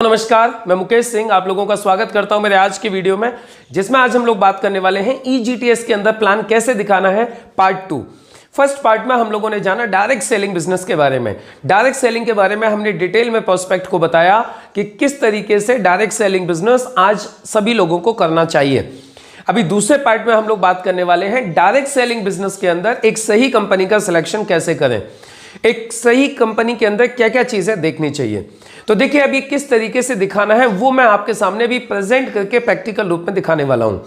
नमस्कार, मैं मुकेश सिंह आप लोगों का स्वागत करता हूं मेरे आज की वीडियो में, जिसमें आज हम लोग बात करने वाले हैं ईजीटीएस के अंदर प्लान कैसे दिखाना है पार्ट 2। फर्स्ट पार्ट में हम लोगों ने जाना डायरेक्ट सेलिंग बिजनेस के बारे में। डायरेक्ट सेलिंग के बारे में हमने डिटेल में प्रोस्पेक्ट को बताया कि किस तरीके से डायरेक्ट सेलिंग बिजनेस आज सभी लोगों को करना चाहिए। अभी दूसरे पार्ट में हम लोग बात करने वाले हैं डायरेक्ट सेलिंग बिजनेस के अंदर एक सही कंपनी का सिलेक्शन कैसे करें, एक सही कंपनी के अंदर क्या क्या चीजें देखनी चाहिए। तो देखिए अभी किस तरीके से दिखाना है वो मैं आपके सामने भी प्रेजेंट करके प्रैक्टिकल रूप में दिखाने वाला हूं।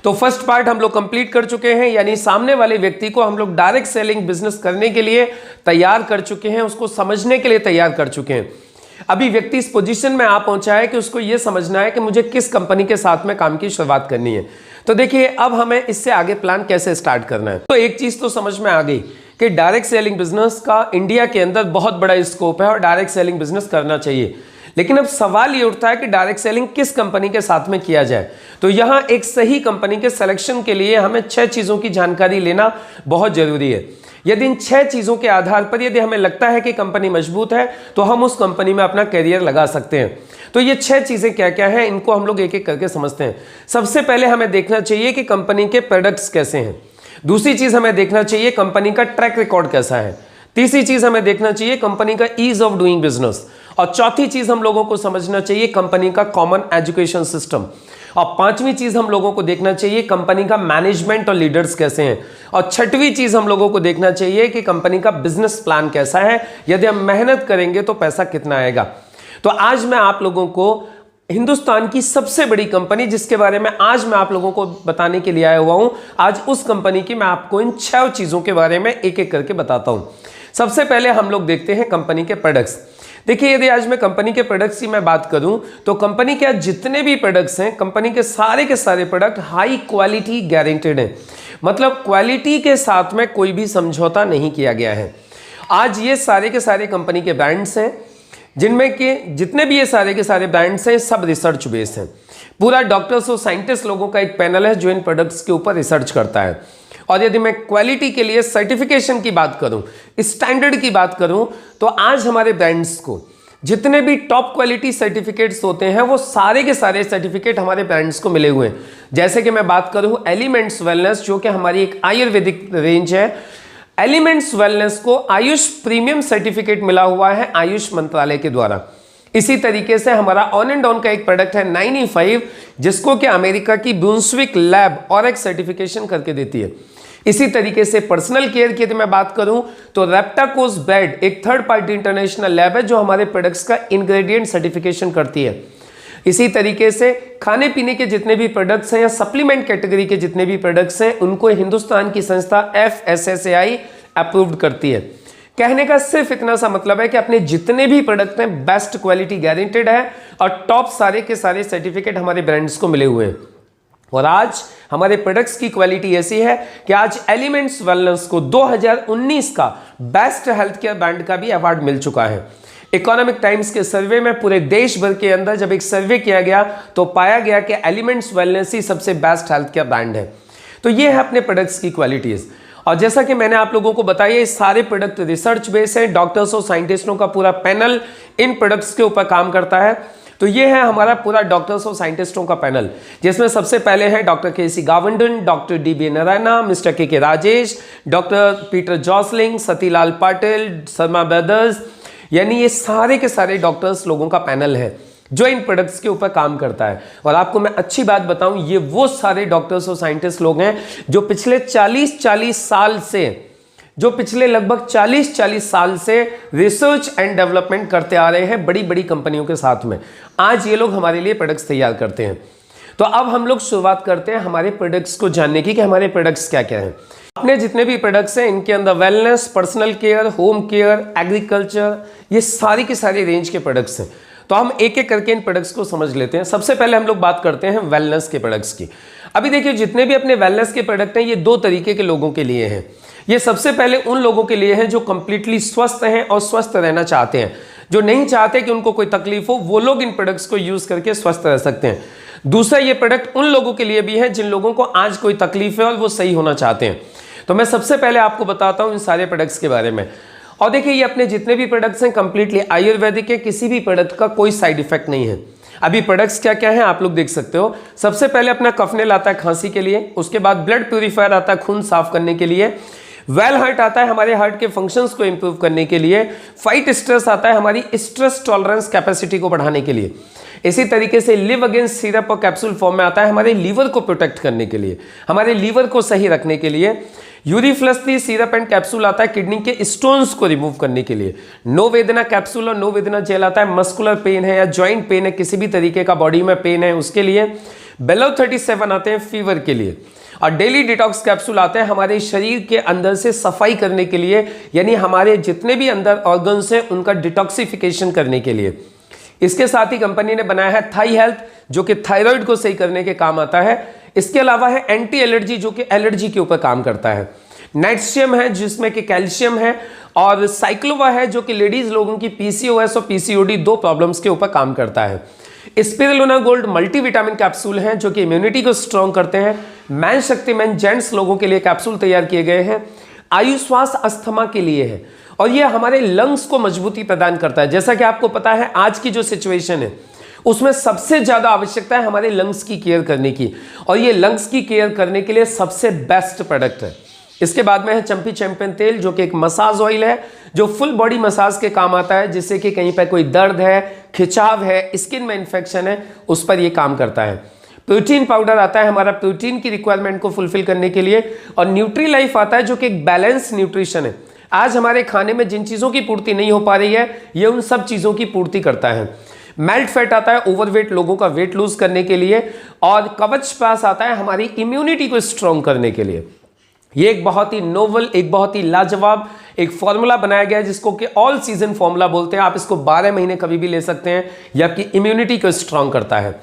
तो फर्स्ट पार्ट हम लोग कंप्लीट कर चुके हैं, यानी सामने वाले व्यक्ति को हम लोग डायरेक्ट सेलिंग बिजनेस करने के लिए तैयार कर चुके हैं, उसको समझने के लिए तैयार कर चुके हैं। अभी व्यक्ति इस पोजीशन में आ पहुंचा है कि उसको यह समझना है कि मुझे किस कंपनी के साथ में काम की शुरुआत करनी है। तो देखिए अब हमें इससे आगे प्लान कैसे स्टार्ट करना है। तो एक चीज तो समझ में आ गई कि डायरेक्ट सेलिंग बिजनेस का इंडिया के अंदर बहुत बड़ा स्कोप है और डायरेक्ट सेलिंग बिजनेस करना चाहिए। लेकिन अब सवाल ये उठता है कि डायरेक्ट सेलिंग किस कंपनी के साथ में किया जाए। तो यहां एक सही कंपनी के सिलेक्शन के लिए हमें 6 चीजों की जानकारी लेना बहुत जरूरी है। यदि इन 6 चीजों के आधार पर यदि हमें लगता है कि कंपनी मजबूत है तो हम उस कंपनी में अपना करियर लगा सकते हैं। तो ये 6 चीजें क्या क्या हैं, इनको हम लोग एक एक करके समझते हैं। सबसे पहले हमें देखना चाहिए कि कंपनी के प्रोडक्ट्स कैसे हैं। दूसरी चीज हमें देखना चाहिए कंपनी का ट्रैक रिकॉर्ड कैसा है। तीसरी चीज हमें देखना चाहिए कंपनी का ईज ऑफ डूइंग बिजनेस। और चौथी चीज हम लोगों को समझना चाहिए कंपनी का कॉमन एजुकेशन सिस्टम। और पांचवी चीज हम लोगों को देखना चाहिए कंपनी का मैनेजमेंट और लीडर्स कैसे हैं। और छठवीं चीज हम लोगों को देखना चाहिए कि कंपनी का बिजनेस प्लान कैसा है, यदि हम मेहनत करेंगे तो पैसा कितना आएगा। तो आज मैं आप लोगों को हिंदुस्तान की सबसे बड़ी कंपनी जिसके बारे में आज मैं आप लोगों को बताने के लिए आया हुआ हूं, आज उस कंपनी की मैं आपको इन 6 चीजों के बारे में एक एक करके बताता हूं। सबसे पहले हम लोग देखते हैं कंपनी के प्रोडक्ट्स। देखिए यदि आज मैं कंपनी के प्रोडक्ट्स की मैं बात करूं तो कंपनी के जितने भी प्रोडक्ट्स हैं, कंपनी के सारे प्रोडक्ट हाई क्वालिटी गारंटेड हैं। मतलब क्वालिटी के साथ में कोई भी समझौता नहीं किया गया है। आज ये सारे के सारे कंपनी के ब्रांड्स हैं, जिनमें के जितने भी ये सारे के सारे ब्रांड्स हैं सब रिसर्च बेस्ड हैं। पूरा डॉक्टर्स और साइंटिस्ट लोगों का एक पैनल है जो इन प्रोडक्ट्स के ऊपर रिसर्च करता है। और यदि मैं क्वालिटी के लिए सर्टिफिकेशन की बात करूं, स्टैंडर्ड की बात करूं, तो आज हमारे ब्रांड्स को जितने भी टॉप क्वालिटी सर्टिफिकेट्स होते हैं वो सारे के सारे सर्टिफिकेट हमारे ब्रांड्स को मिले हुए हैं। जैसे कि मैं बात करूं एलिमेंट्स वेलनेस, जो कि हमारी एक आयुर्वेदिक रेंज है। एलिमेंट्स वेलनेस को आयुष प्रीमियम सर्टिफिकेट मिला हुआ है आयुष मंत्रालय के द्वारा। इसी तरीके से हमारा ऑन एंड ऑन का एक प्रोडक्ट है 9E5, जिसको कि अमेरिका की ब्रूंसविक लैब और एक सर्टिफिकेशन करके देती है। इसी तरीके से पर्सनल केयर की यदि मैं बात करूं तो रेप्टाकोस बेड एक थर्ड पार्टी इंटरनेशनल लैब है जो हमारे प्रोडक्ट्स का इंग्रेडिएंट सर्टिफिकेशन करती है। इसी तरीके से खाने पीने के जितने भी प्रोडक्ट्स हैं या सप्लीमेंट कैटेगरी के जितने भी प्रोडक्ट्स हैं उनको हिंदुस्तान की संस्था FSSAI अप्रूव्ड करती है। कहने का सिर्फ इतना सा मतलब है कि अपने जितने भी प्रोडक्ट हैं बेस्ट क्वालिटी गारंटेड है और टॉप सारे के सारे सर्टिफिकेट हमारे ब्रांड्स को मिले हुए हैं। और आज हमारे प्रोडक्ट्स की क्वालिटी ऐसी है कि आज एलिमेंट्स वेलनेस को 2019 का बेस्ट हेल्थ केयर ब्रांड का भी अवार्ड मिल चुका है। इकोनॉमिक टाइम्स के सर्वे में पूरे देश भर के अंदर जब एक सर्वे किया गया तो पाया गया कि एलिमेंट्स वेलनेस ही सबसे बेस्ट हेल्थ केयर ब्रांड है। तो ये है अपने प्रोडक्ट्स की क्वालिटीज। और जैसा कि मैंने आप लोगों को बताया ये सारे प्रोडक्ट रिसर्च बेस है, डॉक्टर्स और साइंटिस्टों का पूरा पैनल इन प्रोडक्ट्स के ऊपर काम करता है। तो ये है हमारा पूरा डॉक्टर्स और साइंटिस्टों का पैनल, जिसमें सबसे पहले है doctor KC Gavandan, doctor DB Narayana, mister KK Rajesh, doctor Peter Josling, Satilal Patil, Sharma brothers, यानी ये सारे के सारे डॉक्टर्स लोगों का पैनल है जो इन प्रोडक्ट्स के ऊपर काम करता है। और आपको मैं अच्छी बात बताऊं, ये वो सारे डॉक्टर्स और साइंटिस्ट लोग हैं जो पिछले 40 साल से रिसर्च एंड डेवलपमेंट करते आ रहे हैं बड़ी बड़ी कंपनियों के साथ में। आज ये लोग हमारे लिए प्रोडक्ट्स तैयार करते हैं। तो अब हम लोग शुरुआत करते हैं हमारे प्रोडक्ट्स को जानने की कि हमारे प्रोडक्ट्स क्या क्या हैं। अपने जितने भी प्रोडक्ट्स हैं इनके अंदर wellness, personal care, home care, agriculture, ये सारी की सारी रेंज के प्रोडक्ट्स हैं। तो हम एक एक करके इन प्रोडक्ट्स को समझ लेते हैं। सबसे पहले हम लोग बात करते हैं वेलनेस के प्रोडक्ट्स की। अभी देखिए जितने भी अपने वेलनेस के प्रोडक्ट हैं ये 2 तरीके के लोगों के लिए हैं। ये सबसे पहले उन लोगों के लिए हैं जो कंप्लीटली स्वस्थ हैं और स्वस्थ रहना चाहते हैं, जो नहीं चाहते कि उनको कोई तकलीफ हो, वो लोग इन प्रोडक्ट्स को यूज करके स्वस्थ रह सकते हैं। दूसरा ये प्रोडक्ट उन लोगों के लिए भी है जिन लोगों को आज कोई तकलीफ है और वो सही होना चाहते हैं। तो मैं सबसे पहले आपको बताता हूं इन सारे प्रोडक्ट्स के बारे में। और देखिए ये अपने जितने भी प्रोडक्ट्स हैं कंप्लीटली आयुर्वेदिक है, किसी भी प्रोडक्ट का कोई साइड इफेक्ट नहीं है। अभी प्रोडक्ट्स क्या क्या हैं आप लोग देख सकते हो। सबसे पहले अपना कफनेल आता है खांसी के लिए, उसके बाद ब्लड प्यूरिफायर आता है खून साफ करने के लिए, वेल हार्ट आता है हमारे हार्ट के फंक्शंस को इंप्रूव करने के लिए, फाइट स्ट्रेस आता है हमारी स्ट्रेस टॉलरेंस कैपेसिटी को बढ़ाने के लिए, इसी तरीके से लिव अगेंस्ट सिरप और कैप्सूल फॉर्म में आता है हमारे लीवर को प्रोटेक्ट करने के लिए, हमारे लीवर को सही रखने के लिए। यूरिफ्लस सिरप एंड कैप्सूल आता है किडनी के स्टोन्स को रिमूव करने के लिए। नो वेदना कैप्सूल और नो वेदना जेल आता है मस्कुलर पेन है या जॉइंट पेन है, किसी भी तरीके का बॉडी में पेन है उसके लिए। बेलो 37 आते हैं फीवर के लिए, और डेली डिटॉक्स कैप्सूल आते हैं हमारे शरीर के अंदर से सफाई करने के लिए, यानी हमारे जितने भी अंदर ऑर्गन्स हैं उनका डिटॉक्सिफिकेशन करने के लिए। इसके साथ ही कंपनी ने बनाया है थाई हेल्थ, जो कि थायराइड को सही करने के काम आता है। इसके अलावा है एंटी एलर्जी, जो कि एलर्जी के ऊपर काम करता है। नाइट्शियम है जिसमें कि कैल्शियम है, और साइक्लोवा है जो कि लेडीज लोगों की पीसीओएस और पीसीओडी 2 प्रॉब्लम्स के ऊपर काम करता है। स्पिरुलिना गोल्ड मल्टीविटामिन कैप्सूल हैं जो कि इम्यूनिटी को स्ट्रॉन्ग करते हैं। मैन शक्तिमैन जेंट्स लोगों के लिए कैप्सूल तैयार किए गए हैं। आयुश्वास अस्थमा के लिए है, और यह हमारे लंग्स को मजबूती प्रदान करता है। जैसा कि आपको पता है आज की जो सिचुएशन है उसमें सबसे ज्यादा आवश्यकता है हमारे लंग्स की केयर करने की, और ये लंग्स की केयर करने के लिए सबसे बेस्ट प्रोडक्ट है। इसके बाद में है चंपी चैंपियन तेल, जो कि एक मसाज ऑयल है जो फुल बॉडी मसाज के काम आता है, जिससे कि कहीं पर कोई दर्द है, खिंचाव है, स्किन में इंफेक्शन है, उस पर यह काम करता है। प्रोटीन पाउडर आता है हमारा प्रोटीन की रिक्वायरमेंट को फुलफिल करने के लिए, और न्यूट्री लाइफ आता है जो कि एक बैलेंस न्यूट्रिशन है। आज हमारे खाने में जिन चीज़ों की पूर्ति नहीं हो पा रही है ये उन सब चीज़ों की पूर्ति करता है। मेल्ट फैट आता है ओवरवेट लोगों का वेट लूज करने के लिए, और कवच पास आता है हमारी इम्यूनिटी को स्ट्रॉन्ग करने के लिए। ये एक बहुत ही नोवल, एक बहुत ही लाजवाब एक फॉर्मूला बनाया गया है जिसको कि ऑल सीजन फॉर्मूला बोलते हैं। आप इसको 12 महीने कभी भी ले सकते हैं, यह आपकी इम्यूनिटी को स्ट्रॉन्ग करता है।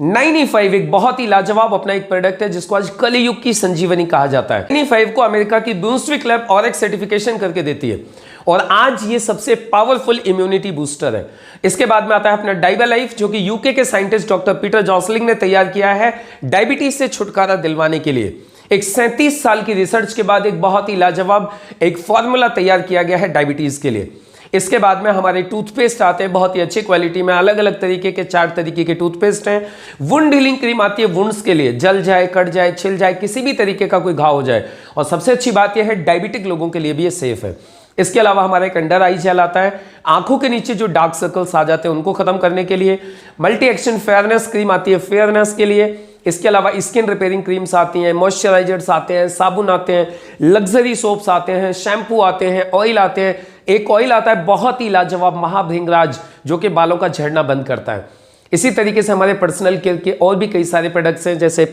95 एक बहुत ही लाजवाब अपना एक प्रोडक्ट है जिसको आज कलयुग की संजीवनी कहा जाता है। 95 को अमेरिका की ब्रूंसविक लैब ऑरेक्स सर्टिफिकेशन करके देती है, और आज ये सबसे पावरफुल इम्यूनिटी बूस्टर है। इसके बाद में आता है अपना डाइबा लाइफ, जो कि यूके के साइंटिस्ट डॉक्टर पीटर जॉसलिंग ने तैयार किया है डायबिटीज से छुटकारा दिलवाने के लिए। एक 37 साल की रिसर्च के बाद एक बहुत ही लाजवाब एक फॉर्मूला तैयार किया गया है डायबिटीज के लिए। इसके बाद में हमारे टूथपेस्ट आते हैं बहुत ही अच्छी क्वालिटी में, अलग अलग तरीके के 4 तरीके के टूथपेस्ट हैं। वुंड हीलिंग क्रीम आती है वुंड्स के लिए, जल जाए, कट जाए, छिल जाए, किसी भी तरीके का कोई घाव हो जाए, और सबसे अच्छी बात यह है डायबिटिक लोगों के लिए भी ये सेफ है। इसके अलावा हमारा एक अंडर आई जेल आता है, आंखों के नीचे जो डार्क सर्कल्स आ जाते हैं उनको खत्म करने के लिए। मल्टी एक्शन फेयरनेस क्रीम आती है फेयरनेस के लिए। इसके अलावा स्किन रिपेयरिंग क्रीम्स आती हैं, मॉइस्चराइजर्स आते हैं, साबुन आते हैं, लग्जरी सोप्स आते हैं, शैम्पू आते हैं, ऑयल आते हैं। एक ऑयल आता है बहुत ही लाजवाब महाभृंगराज, जो कि बालों का झड़ना बंद करता है। इसी तरीके से हमारे पर्सनल केयर के और भी कई सारे प्रोडक्ट्स हैं, जैसे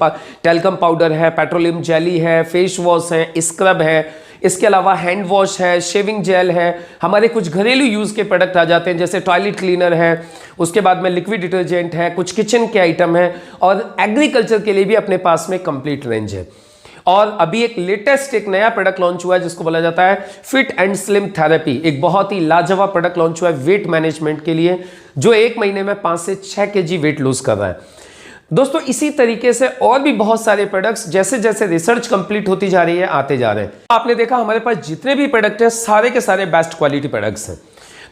टेल्कम पाउडर है, पेट्रोलियम जेली है, फेस वॉश है, स्क्रब है। इसके अलावा हैंड वॉश है, शेविंग जेल है, हमारे कुछ घरेलू यूज़ के प्रोडक्ट आ जाते हैं जैसे टॉयलेट क्लीनर है, उसके बाद में लिक्विड डिटर्जेंट है, कुछ किचन के आइटम है, और एग्रीकल्चर के लिए भी अपने पास में कंप्लीट रेंज है। और अभी एक लेटेस्ट एक नया प्रोडक्ट लॉन्च हुआ है जिसको बोला जाता है फिट एंड स्लिम थेरेपी। एक बहुत ही लाजवाब प्रोडक्ट लॉन्च हुआ है वेट मैनेजमेंट के लिए, जो 1 महीने में 5 से 6 kg वेट लूज कर रहा है। दोस्तों इसी तरीके से और भी बहुत सारे प्रोडक्ट्स जैसे जैसे रिसर्च कंप्लीट होती जा रही है आते जा रहे हैं। आपने देखा हमारे पास जितने भी प्रोडक्ट हैं सारे के सारे बेस्ट क्वालिटी प्रोडक्ट्स हैं।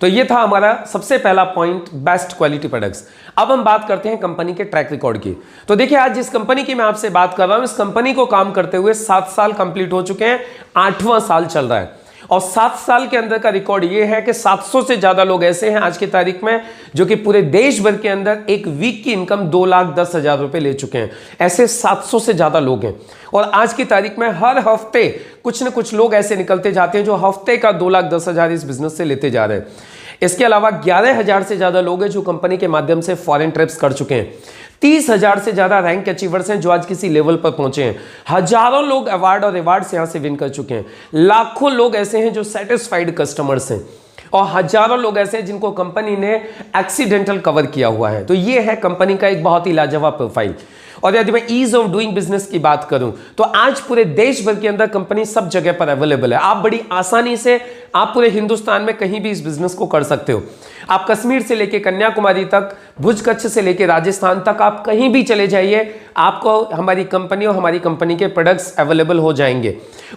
तो ये था हमारा सबसे पहला पॉइंट, बेस्ट क्वालिटी प्रोडक्ट्स। अब हम बात करते हैं कंपनी के ट्रैक रिकॉर्ड की। तो देखिए आज जिस कंपनी की मैं आपसे बात कर रहा हूं, इस कंपनी को काम करते हुए 7 साल कंप्लीट हो चुके हैं, 8वां साल चल रहा है, और 7 साल के अंदर का रिकॉर्ड ये है कि 700 से ज्यादा लोग ऐसे हैं आज की तारीख में जो कि पूरे देश भर के अंदर एक वीक की इनकम 2,10,000 रुपए ले चुके हैं। ऐसे 700 से ज्यादा लोग हैं, और आज की तारीख में हर हफ्ते कुछ न कुछ लोग ऐसे निकलते जाते हैं जो हफ्ते का 2,10,000 इस बिजनेस से लेते जा रहे हैं। इसके अलावा 11,000 से ज्यादा लोग हैं जो कंपनी के माध्यम से फॉरेन ट्रिप्स कर चुके हैं। 30,000 से ज्यादा रैंक अचीवर्स हैं जो आज किसी लेवल पर पहुंचे हैं। हजारों लोग अवार्ड और रिवार्ड्स यहां से विन कर चुके हैं। लाखों लोग ऐसे हैं जो सेटिस्फाइड कस्टमर्स हैं, और हजारों लोग ऐसे हैं जिनको कंपनी ने एक्सीडेंटल कवर किया हुआ है। तो ये है कंपनी का एक बहुत ही लाजवाब प्रोफाइल। और यदि मैं ईज ऑफ डूइंग बिजनेस की बात करूं तो आज पूरे देश भर के अंदर कंपनी सब जगह पर अवेलेबल है। आप बड़ी आसानी से आप पूरे हिंदुस्तान में कहीं भी इस बिजनेस को कर सकते हो। आप कश्मीर से लेके कन्याकुमारी तक, भुज कच्छ से लेके राजस्थान तक, आप कहीं भी चले जाइए, आपको हमारी कंपनी और हमारी कंपनी के प्रोडक्ट्स अवेलेबल हो जाएंगे।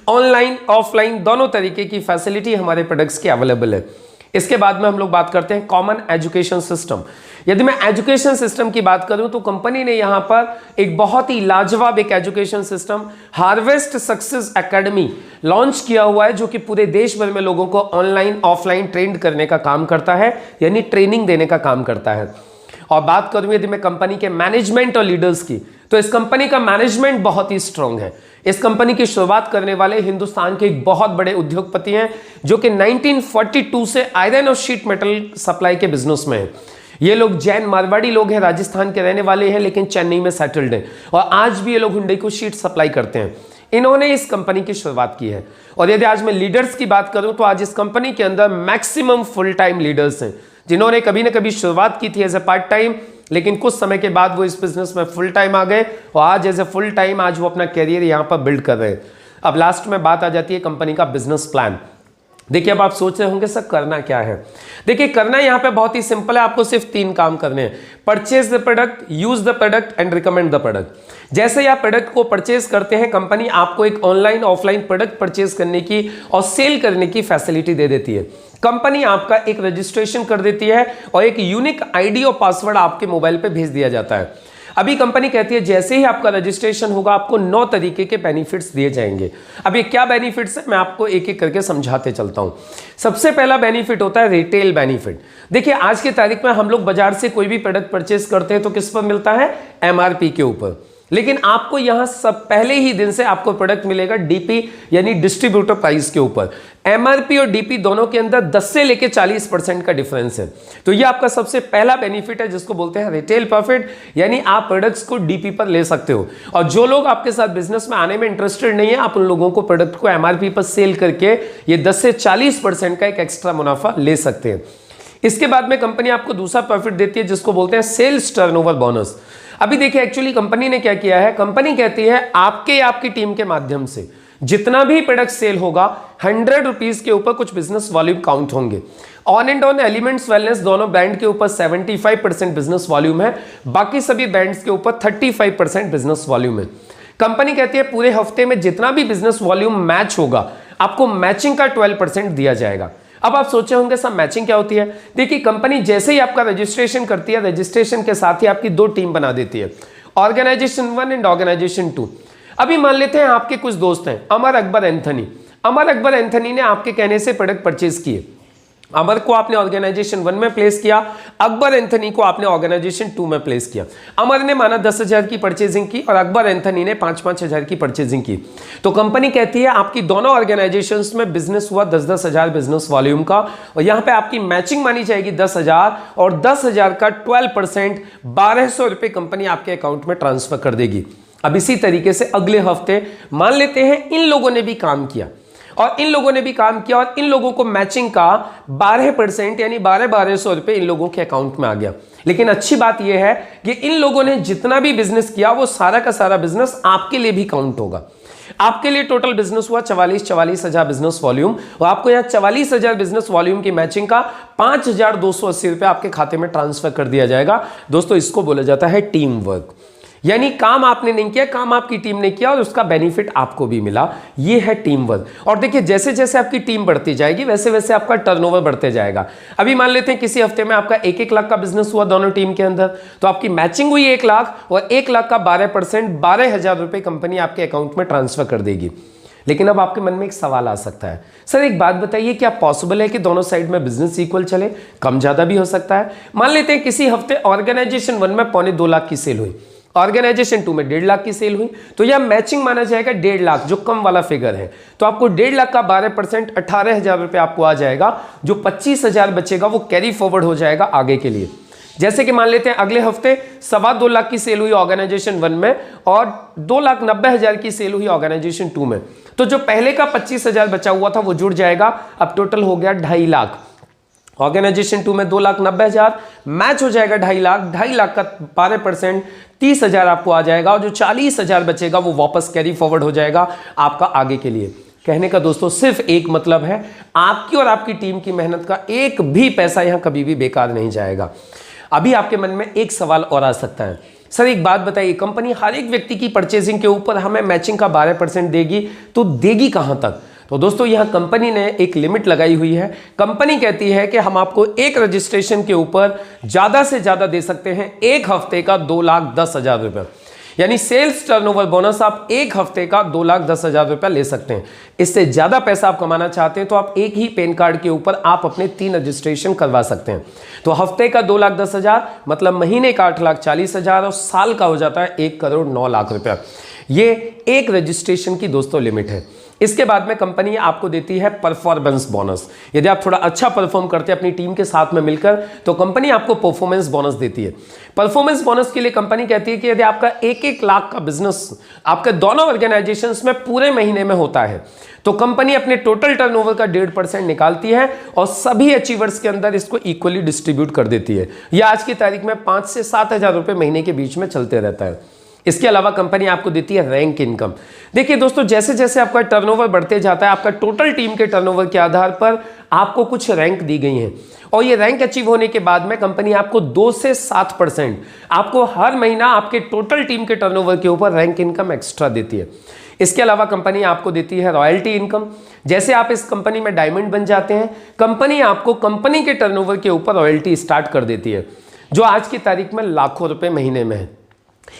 ऑनलाइन ऑफलाइन दोनों तरीके की फैसिलिटी हमारे प्रोडक्ट्स की अवेलेबल है। इसके बाद में हम लोग बात करते हैं कॉमन एजुकेशन सिस्टम। यदि मैं एजुकेशन सिस्टम की बात करूं तो कंपनी ने यहां पर एक बहुत ही लाजवाब एक education system harvest success academy launch किया हुआ है, जो कि पूरे देश भर में लोगों को ऑनलाइन ऑफलाइन ट्रेंड करने का काम करता है, यानी ट्रेनिंग देने का काम करता है। और बात करूं यदि मैं कंपनी के मैनेजमेंट और लीडर्स की, तो इस कंपनी का मैनेजमेंट बहुत ही स्ट्रांग है। इस कंपनी की शुरुआत करने वाले हिंदुस्तान के एक बहुत बड़े उद्योगपति हैं, जो कि 1942 से आयरन और शीट मेटल सप्लाई के बिजनेस में है। ये लोग जैन मारवाड़ी लोग हैं, राजस्थान के रहने वाले हैं, लेकिन चेन्नई में सेटल्ड हैं, और आज भी ये लोग हुंडई को शीट सप्लाई करते हैं। इन्होंने इस कंपनी की शुरुआत की है। और यदि आज मैं लीडर्स की बात करूं तो आज इस कंपनी के अंदर मैक्सिमम फुल टाइम लीडर्स हैं, जिन्होंने कभी ना कभी शुरुआत की थी एज ए पार्ट टाइम, लेकिन कुछ समय के बाद वो इस बिजनेस में फुल टाइम आ गए, और आज एज ए फुल टाइम आज वो अपना कैरियर यहां पर बिल्ड कर रहे हैं। अब लास्ट में बात आ जाती है कंपनी का बिजनेस प्लान। देखिए, अब आप सोच रहे होंगे सर करना क्या है। देखिए, करना यहां पे बहुत ही सिंपल है। आपको सिर्फ 3 काम करने हैं: purchase the product, use the product and recommend the product. जैसे ही आप प्रोडक्ट को परचेज करते हैं, कंपनी आपको एक ऑनलाइन ऑफलाइन प्रोडक्ट परचेज करने की और सेल करने की फैसिलिटी दे देती है। कंपनी आपका एक रजिस्ट्रेशन कर देती है और एक यूनिक आईडी और पासवर्ड आपके मोबाइल पे भेज दिया जाता है। अभी कंपनी कहती है जैसे ही आपका रजिस्ट्रेशन होगा, आपको 9 तरीके के बेनिफिट्स दिए जाएंगे। अब ये क्या बेनिफिट्स है, मैं आपको एक एक करके समझाते चलता हूं। सबसे पहला बेनिफिट होता है रिटेल बेनिफिट। देखिए, आज की तारीख में हम लोग बाजार से कोई भी प्रोडक्ट परचेज करते हैं तो किस पर मिलता है? एमआरपी के ऊपर। लेकिन आपको यहां सब पहले ही दिन से आपको प्रोडक्ट मिलेगा डीपी यानी डिस्ट्रीब्यूटर प्राइस के ऊपर। एमआरपी और डीपी दोनों के अंदर 10 से लेके 40% का डिफरेंस है। तो ये आपका सबसे पहला बेनिफिट है, जिसको बोलते हैं रिटेल प्रॉफिट, यानी आप प्रोडक्ट्स को डीपी पर ले सकते हो। और जो लोग आपके साथ बिजनेस में आने में इंटरेस्टेड नहीं है, आप उन लोगों को प्रोडक्ट को एमआरपी पर सेल करके ये 10 से 40% का एक एक्स्ट्रा मुनाफा ले सकते हैं। इसके बाद में कंपनी आपको दूसरा प्रॉफिट देती है, जिसको बोलते हैं सेल्स टर्नओवर बोनस। अभी देखिए, एक्चुअली कंपनी ने क्या किया है, कंपनी कहती है आपकी टीम के माध्यम से जितना भी प्रोडक्ट सेल होगा 100 रुपीज के ऊपर कुछ बिजनेस वॉल्यूम काउंट होंगे। On and on, elements, wellness दोनों ब्रांड के ऊपर 75% बिजनेस वॉल्यूम है, बाकी सभी ब्रांड्स के ऊपर 35% बिजनेस वॉल्यूम है। कंपनी कहती है पूरे हफ्ते में जितना भी बिजनेस वॉल्यूम मैच होगा, आपको मैचिंग का 12% दिया जाएगा। अब आप सोचे होंगे सब मैचिंग क्या होती है। देखिए, कंपनी जैसे ही आपका रजिस्ट्रेशन करती है, रजिस्ट्रेशन के साथ ही आपकी 2 टीम बना देती है, ऑर्गेनाइजेशन 1 एंड ऑर्गेनाइजेशन 2। अभी मान लेते हैं आपके कुछ दोस्त हैं, अमर अकबर एंथनी। अमर अकबर एंथनी ने आपके कहने से प्रोडक्ट परचेज किए। अमर को आपने ऑर्गेनाइजेशन 1 में प्लेस किया, अकबर एंथनी को आपने ऑर्गेनाइजेशन 2 में प्लेस किया। अमर ने माना 10,000 की परचेजिंग की और अकबर एंथनी ने 5-5 हज़ार की परचेजिंग की। तो कंपनी कहती है आपकी दोनों ऑर्गेनाइजेशंस में बिजनेस हुआ 10-10 हज़ार बिजनेस वॉल्यूम का, और यहां पे आपकी मैचिंग मानी जाएगी 10,000, और 10,000 का 12% 1,200 रुपए कंपनी आपके अकाउंट में ट्रांसफर कर देगी। अब इसी तरीके से अगले हफ्ते मान लेते हैं इन लोगों ने भी काम किया और इन लोगों को मैचिंग का 12% यानी 1,200 रुपए इन लोगों के अकाउंट में आ गया। लेकिन अच्छी बात यह है कि इन लोगों ने जितना भी बिजनेस किया वो सारा का सारा बिजनेस आपके लिए भी काउंट होगा। आपके लिए टोटल बिजनेस हुआ 44 हज़ार बिजनेस वॉल्यूम, और आपको यहां 44 हज़ार बिजनेस वॉल्यूम की मैचिंग का 5,280 रुपए आपके खाते में ट्रांसफर कर दिया जाएगा। दोस्तों, इसको बोला जाता है टीम वर्क, यानी काम आपने नहीं किया, काम आपकी टीम ने किया और उसका बेनिफिट आपको भी मिला। ये है टीम वर्क। और देखिए, जैसे जैसे आपकी टीम बढ़ती जाएगी वैसे वैसे आपका टर्नओवर बढ़ते जाएगा। अभी मान लेते हैं किसी हफ्ते में आपका 1-1 लाख का बिजनेस हुआ दोनों टीम के अंदर, तो आपकी मैचिंग हुई 1 लाख, और 1 लाख का 12% 12,000 रुपए कंपनी आपके अकाउंट में ट्रांसफर कर देगी। लेकिन अब आपके मन में एक सवाल आ सकता है, सर एक बात बताइए, क्या पॉसिबल है कि दोनों साइड में बिजनेस इक्वल चले? कम ज्यादा भी हो सकता है। मान लेते हैं किसी हफ्ते ऑर्गेनाइजेशन 1 में 2.25 लाख की सेल हुई, ऑर्गेनाइजेशन 2 में 1.5 लाख की सेल हुई, तो यह मैचिंग माना जाएगा 1.5 लाख, जो कम वाला फिगर है। तो आपको 1.5 लाख का 12% 18,000 रुपए आपको आ जाएगा, जो 25,000 बचेगा वो कैरी फॉरवर्ड हो जाएगा आगे के लिए। जैसे कि मान लेते हैं अगले हफ्ते 2.25 लाख की सेल हुई ऑर्गेनाइजेशन 1 में और 2,90,000 की सेल हुई ऑर्गेनाइजेशन 2 में, तो जो पहले का 25,000 बचा हुआ था वो जुड़ जाएगा। अब टोटल हो गया 2.5 लाख। ऑर्गेनाइजेशन 2 में 2,90,000 मैच हो जाएगा 2.5 लाख। 2.5 लाख का 12% 30,000 आपको आ जाएगा, और जो 40,000 बचेगा वो वापस कैरी फॉरवर्ड हो जाएगा आपका आगे के लिए। कहने का दोस्तों सिर्फ एक मतलब है, आपकी और आपकी टीम की मेहनत का एक भी पैसा यहां कभी भी बेकार नहीं जाएगा। अभी आपके मन में एक सवाल और आ सकता है, सर एक बात बताइए, कंपनी हर एक व्यक्ति की परचेजिंग के ऊपर हमें मैचिंग का 12% देगी, तो देगी कहां तक? तो दोस्तों यहां कंपनी ने एक लिमिट लगाई हुई है। कंपनी कहती है कि हम आपको एक रजिस्ट्रेशन के ऊपर ज्यादा से ज्यादा दे सकते हैं एक हफ्ते का 2,10,000 रुपये, यानी सेल्स टर्नओवर बोनस आप एक हफ्ते का 2,10,000 रुपया ले सकते हैं। इससे ज्यादा पैसा आप कमाना चाहते हैं तो आप एक ही पैन कार्ड के ऊपर आप अपने 3 रजिस्ट्रेशन करवा सकते हैं। तो हफ्ते का 2,10,000 मतलब महीने का 8,40,000 और साल का हो जाता है 1,09,00,000 रुपया। ये एक रजिस्ट्रेशन की दोस्तों लिमिट है। इसके बाद में कंपनी आपको देती है परफॉर्मेंस बोनस। यदि आप थोड़ा अच्छा परफॉर्म करते हैं अपनी टीम के साथ में मिलकर तो कंपनी आपको परफॉर्मेंस बोनस देती है। परफॉर्मेंस बोनस के लिए कंपनी कहती है कि यदि आपका 1-1 लाख का बिजनेस आपके दोनों ऑर्गेनाइजेशंस में पूरे महीने में होता है तो कंपनी अपने टोटल टर्नओवर का 1.5% निकालती है और सभी अचीवर्स के अंदर इसको इक्वली डिस्ट्रीब्यूट कर देती है। यह आज की तारीख में 5 से 7,000 रुपये महीने के बीच में चलते रहता है। इसके अलावा कंपनी आपको देती है रैंक इनकम। देखिए दोस्तों, जैसे जैसे आपका टर्नओवर बढ़ते जाता है, आपका टोटल टीम के टर्नओवर के आधार पर आपको कुछ रैंक दी गई हैं और ये रैंक अचीव होने के बाद में कंपनी आपको 2 से 7% आपको हर महीना आपके टोटल टीम के टर्नओवर के ऊपर रैंक इनकम एक्स्ट्रा देती है। इसके अलावा कंपनी आपको देती है रॉयल्टी इनकम। जैसे आप इस कंपनी में डायमंड बन जाते हैं, कंपनी आपको कंपनी के टर्नओवर के ऊपर रॉयल्टी स्टार्ट कर देती है, जो आज की तारीख में लाखों रुपए महीने में है।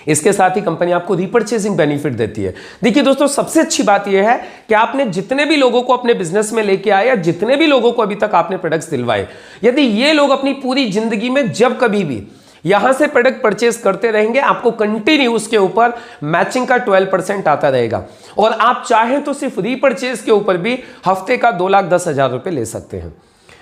इसके साथ ही कंपनी आपको रीपर्चेसिंग बेनिफिट देती है। देखिए दोस्तों, सबसे अच्छी बात यह है कि आपने जितने भी लोगों को अपने बिजनेस में लेके आए या जितने भी लोगों को अभी तक आपने प्रोडक्ट्स दिलवाए, यदि ये लोग अपनी पूरी जिंदगी में जब कभी भी यहां से प्रोडक्ट परचेस करते रहेंगे, आपको कंटिन्यू उसके ऊपर मैचिंग का 12% आता रहेगा और आप चाहें तो सिर्फ रीपर्चेस के ऊपर भी हफ्ते का 2,10,000 रुपए ले सकते हैं।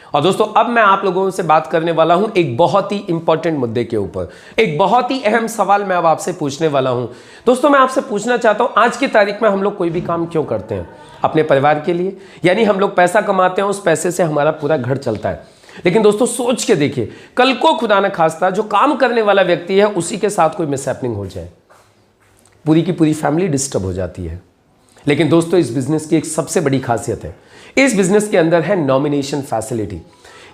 और दोस्तों अब मैं आप लोगों से बात करने वाला हूं एक बहुत ही इंपॉर्टेंट मुद्दे के ऊपर। एक बहुत ही अहम सवाल मैं अब आपसे पूछने वाला हूं। दोस्तों मैं आपसे पूछना चाहता हूं, आज की तारीख में हम लोग कोई भी काम क्यों करते हैं? अपने परिवार के लिए, यानी हम लोग पैसा कमाते हैं, उस पैसे से हमारा पूरा घर चलता है। लेकिन दोस्तों सोच के देखिए, कल को खुदा न खास्ता जो काम करने वाला व्यक्ति है उसी के साथ कोई मिसहैपनिंग हो जाए, पूरी की पूरी फैमिली डिस्टर्ब हो जाती है। लेकिन दोस्तों इस बिजनेस की एक सबसे बड़ी खासियत है, इस बिजनेस के अंदर है नॉमिनेशन फैसिलिटी।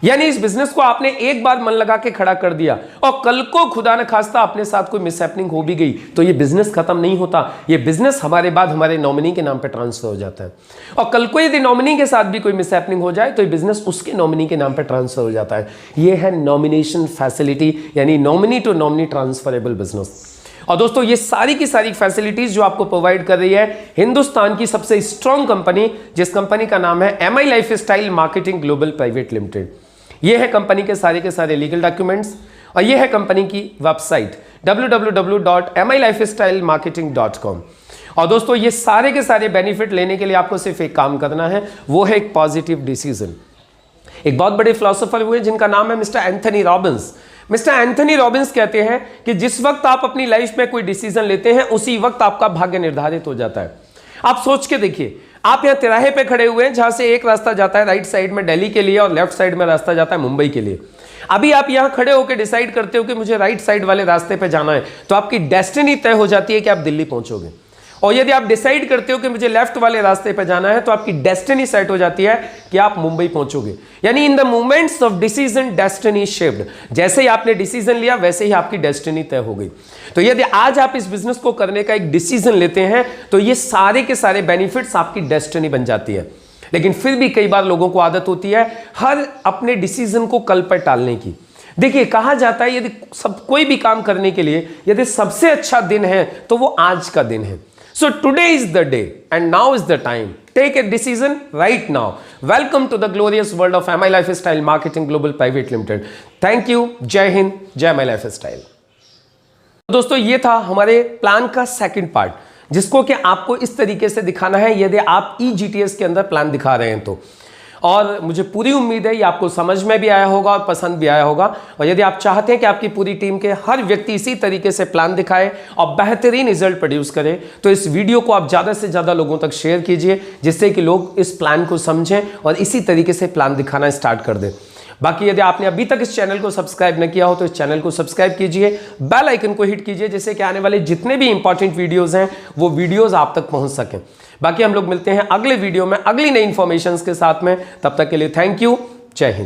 यानी इस बिजनेस को आपने एक बार मन लगा के खड़ा कर दिया और कल को खुदा न खास्ता अपने साथ कोई मिसहैपनिंग हो भी गई तो ये बिजनेस खत्म नहीं होता, ये बिजनेस हमारे बाद हमारे नॉमिनी के नाम पे ट्रांसफर हो जाता है। और कल को यदि नॉमिनी के साथ भी कोई मिसहैपनिंग हो जाए तो ये बिजनेस उसके नॉमिनी के नाम पे ट्रांसफर हो जाता है। ये है नॉमिनेशन फैसिलिटी, यानी nominee to nominee transferable business. और दोस्तों ये सारी की सारी फैसिलिटीज जो आपको प्रोवाइड कर रही है हिंदुस्तान की सबसे स्ट्रॉन्ग कंपनी, जिस कंपनी का नाम है MI lifestyle marketing global private limited. ये है कंपनी के सारे लीगल डॉक्यूमेंट्स और ये है कंपनी की वेबसाइट www.milifestylemarketing.com। और दोस्तों ये सारे के सारे बेनिफिट लेने के लिए आपको सिर्फ एक काम करना है, वो है एक पॉजिटिव डिसीजन। एक बहुत बड़े फिलोसोफर हुए जिनका नाम है mister Anthony Robbins. Mister Anthony Robbins कहते हैं कि जिस वक्त आप अपनी लाइफ में कोई डिसीजन लेते हैं उसी वक्त आपका भाग्य निर्धारित हो जाता है। आप सोच के देखिए, आप यहाँ तिराहे पे खड़े हुए हैं जहां से एक रास्ता जाता है राइट साइड में दिल्ली के लिए और लेफ्ट साइड में रास्ता जाता है मुंबई के लिए। अभी आप यहाँ खड़े होकर डिसाइड करते हो कि मुझे राइट साइड वाले रास्ते पे जाना है तो आपकी डेस्टिनी तय हो जाती है कि आप दिल्ली पहुंचोगे। और यदि आप डिसाइड करते हो कि मुझे लेफ्ट वाले रास्ते पे जाना है तो आपकी डेस्टिनी सेट हो जाती है कि आप मुंबई पहुंचोगे। यानी in the moments of decision destiny shift, जैसे ही आपने डिसीजन लिया वैसे ही आपकी डेस्टिनी तय हो गई। तो यदि आज आप इस बिजनेस को करने का एक डिसीजन लेते हैं तो ये सारे के सारे बेनिफिट्स आपकी डेस्टिनी बन जाती है। लेकिन फिर भी कई बार लोगों को आदत होती है हर अपने डिसीजन को कल पर टालने की। देखिए कहा जाता है यदि कोई भी काम करने के लिए यदि सबसे अच्छा दिन है तो वो आज का दिन है। So today is the day and now is the time. Take a decision right now. Welcome to the glorious world of MI Lifestyle Marketing Global Private Limited. Thank you. जय हिंद, जय MI Lifestyle। दोस्तों ये था हमारे plan का second part, जिसको कि आपको इस तरीके से दिखाना है यदि आप EGTS के अंदर प्लान दिखा रहे हैं तो। और मुझे पूरी उम्मीद है ये आपको समझ में भी आया होगा और पसंद भी आया होगा। और यदि आप चाहते हैं कि आपकी पूरी टीम के हर व्यक्ति इसी तरीके से प्लान दिखाए और बेहतरीन रिजल्ट प्रोड्यूस करे तो इस वीडियो को आप ज़्यादा से ज़्यादा लोगों तक शेयर कीजिए, जिससे कि लोग इस प्लान को समझें और इसी तरीके से प्लान दिखाना स्टार्ट कर दें। बाकी यदि आपने अभी तक इस चैनल को सब्सक्राइब न किया हो तो इस चैनल को सब्सक्राइब कीजिए, बेल आइकन को हिट कीजिए, जिससे कि आने वाले जितने भी इंपॉर्टेंट वीडियोस हैं वो वीडियोस आप तक पहुंच सकें। बाकी हम लोग मिलते हैं अगले वीडियो में अगली नई इंफॉर्मेशन के साथ में। तब तक के लिए थैंक यू, जय हिंद।